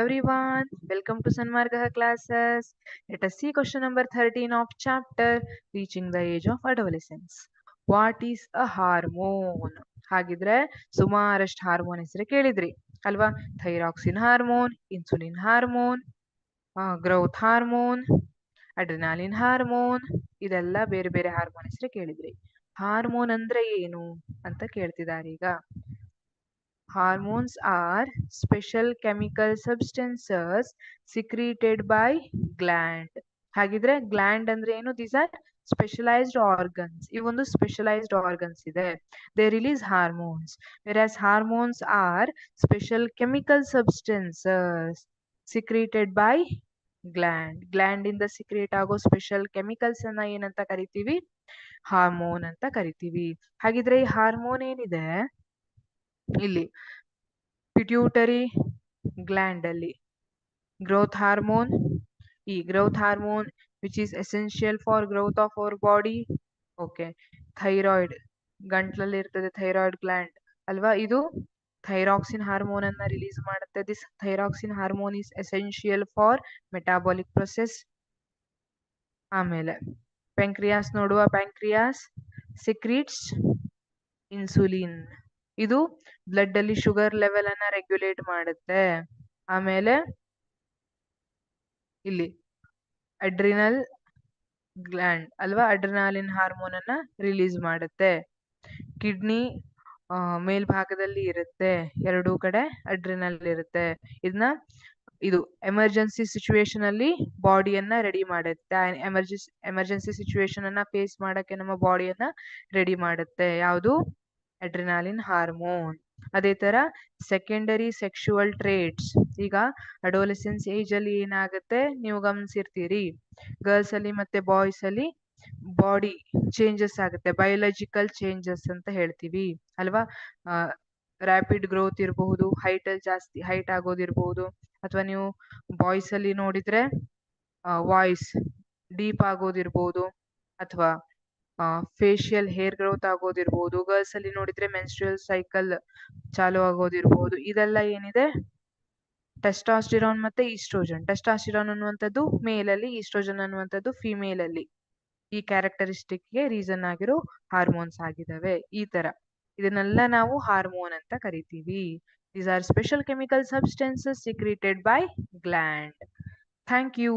Everyone, welcome to Sanmarga classes. Let us see question number 13 of chapter Reaching the Age of Adolescence. What is a hormone? ಹಾಗಿದ್ರೆ ಸುಮಾರಷ್ಟು hormone ಹೆಸರು ಕೇಳಿದ್ರಿ ಅಲ್ವಾ? Thyroxine hormone, insulin hormone, growth hormone, adrenaline hormone, ಇದೆಲ್ಲ ಬೇರೆ ಬೇರೆ hormone ಹೆಸರು ಕೇಳಿದ್ರಿ. ಹಾರ್ಮೋನ್ ಅಂದ್ರೆ ಏನು ಅಂತ ಕೇಳ್ತಿದ್ದಾರೆ ಈಗ. Hormones are special chemical substances secreted by gland. ಹಾಗಿದ್ರೆ ಗ್ಲ್ಯಾಂಡ್ ಅಂದ್ರೆ ಏನು? These are specialised organs. ಇವೊಂದು ಸ್ಪೆಷಲೈಸ್ಡ್ ಆರ್ಗನ್ಸ್ ಇದೆ. They release hormones. Whereas hormones are special chemical substances secreted by gland. Gland ಇಂದ ಸಿಕ್ರೇಟ್ ಆಗೋ ಸ್ಪೆಷಲ್ ಕೆಮಿಕಲ್ಸ್ ಅನ್ನ ಏನಂತ ಕರಿತೀವಿ? ಹಾರ್ಮೋನ್ ಅಂತ ಕರಿತೀವಿ. ಹಾಗಿದ್ರೆ ಈ ಹಾರ್ಮೋನ್ ಏನಿದೆ ಇಲ್ಲಿ ಪಿಟ್ಯೂಟರಿ ಗ್ಲ್ಯಾಂಡ್ ಅಲ್ಲಿ ಗ್ರೋತ್ ಹಾರ್ಮೋನ್, ಈ growth hormone which is essential for growth of our body. Okay, thyroid ಗಂಟ್ಲಲ್ಲಿ ಇರ್ತದೆ ಥೈರಾಯ್ಡ್ ಗ್ಲ್ಯಾಂಡ್ ಅಲ್ವಾ? ಇದು ಥೈರಾಕ್ಸಿನ್ ಹಾರ್ಮೋನ್ ಅನ್ನ ರಿಲೀಸ್ ಮಾಡುತ್ತೆ. This thyroxine hormone is essential for metabolic process. ಆಮೇಲೆ ಪ್ಯಾಂಕ್ರಿಯಾಸ್ ನೋಡುವ. Pancreas secretes insulin. ಇದು ಬ್ಲಡ್ ಅಲ್ಲಿ ಶುಗರ್ ಲೆವೆಲ್ ಅನ್ನ ರೆಗ್ಯುಲೇಟ್ ಮಾಡುತ್ತೆ. ಆಮೇಲೆ ಇಲ್ಲಿ ಅಡ್ರಿನಲ್ ಗ್ಲ್ಯಾಂಡ್ ಅಲ್ವಾ, ಅಡ್ರಿನಾಲಿನ್ ಹಾರ್ಮೋನ್ ಅನ್ನ ರಿಲೀಸ್ ಮಾಡುತ್ತೆ. ಕಿಡ್ನಿ ಮೇಲ್ಭಾಗದಲ್ಲಿ ಇರುತ್ತೆ, ಎರಡೂ ಕಡೆ ಅಡ್ರಿನಲ್ ಇರುತ್ತೆ. ಇದು ಎಮರ್ಜೆನ್ಸಿ ಸಿಚುವೇಶನ್ ಅಲ್ಲಿ ಬಾಡಿಯನ್ನ ರೆಡಿ ಮಾಡುತ್ತೆ. ಎಮರ್ಜೆನ್ಸಿ ಸಿಚುವೇಶನ್ ಅನ್ನ ಫೇಸ್ ಮಾಡಕ್ಕೆ ನಮ್ಮ ಬಾಡಿಯನ್ನ ರೆಡಿ ಮಾಡುತ್ತೆ. ಯಾವುದು? Adrenaline hormone. ಅದೇ ತರ ಸೆಕೆಂಡರಿ ಸೆಕ್ಷುವಲ್ ಟ್ರೇಟ್ಸ್. ಈಗ ಅಡೋಲೆಸೆನ್ಸ್ ಏಜ್ ಅಲ್ಲಿ ಏನಾಗುತ್ತೆ ನೀವು ಗಮನಿಸಿರ್ತೀರಿ, ಗರ್ಲ್ಸ್ ಅಲ್ಲಿ ಮತ್ತೆ ಬಾಯ್ಸ್ ಅಲ್ಲಿ ಬಾಡಿ ಚೇಂಜಸ್ ಆಗುತ್ತೆ. ಬಯೋಲಾಜಿಕಲ್ ಚೇಂಜಸ್ ಅಂತ ಹೇಳ್ತೀವಿ ಅಲ್ವಾ? ರ್ಯಾಪಿಡ್ ಗ್ರೋತ್ ಇರಬಹುದು, ಹೈಟ್ ಅಲ್ಲಿ ಜಾಸ್ತಿ ಹೈಟ್ ಆಗೋದಿರಬಹುದು, ಅಥವಾ ನೀವು ಬಾಯ್ಸ್ ಅಲ್ಲಿ ನೋಡಿದ್ರೆ ವಾಯ್ಸ್ ಡೀಪ್ ಆಗೋದಿರ್ಬೋದು, ಅಥವಾ ಫೇಶಿಯಲ್ ಹೇರ್ ಗ್ರೋತ್ ಆಗೋದಿರ್ಬೋದು. ಗರ್ಲ್ಸ್ ಅಲ್ಲಿ ನೋಡಿದ್ರೆ ಮೆನ್ಸ್ಟ್ರುಯಲ್ ಸೈಕಲ್ ಚಾಲು ಆಗೋದಿರ್ಬೋದು. ಇದೆಲ್ಲ ಏನಿದೆ? ಟೆಸ್ಟಾಸ್ಟಿರಾನ್ ಮತ್ತೆ ಈಸ್ಟ್ರೋಜನ್. ಟೆಸ್ಟಾಸ್ಟಿರಾನ್ ಅನ್ನುವಂಥದ್ದು ಮೇಲ್ ಅಲ್ಲಿ, ಈಸ್ಟ್ರೋಜನ್ ಅನ್ನುವಂಥದ್ದು ಫಿಮೇಲ್ ಅಲ್ಲಿ. ಈ ಕ್ಯಾರೆಕ್ಟರಿಸ್ಟಿಕ್ ಗೆ ರೀಸನ್ ಆಗಿರೋ ಹಾರ್ಮೋನ್ಸ್ ಆಗಿದಾವೆ. ಈ ತರ ಇದನ್ನೆಲ್ಲ ನಾವು ಹಾರ್ಮೋನ್ ಅಂತ ಕರಿತೀವಿ. These are special chemical substances secreted by gland. Thank you.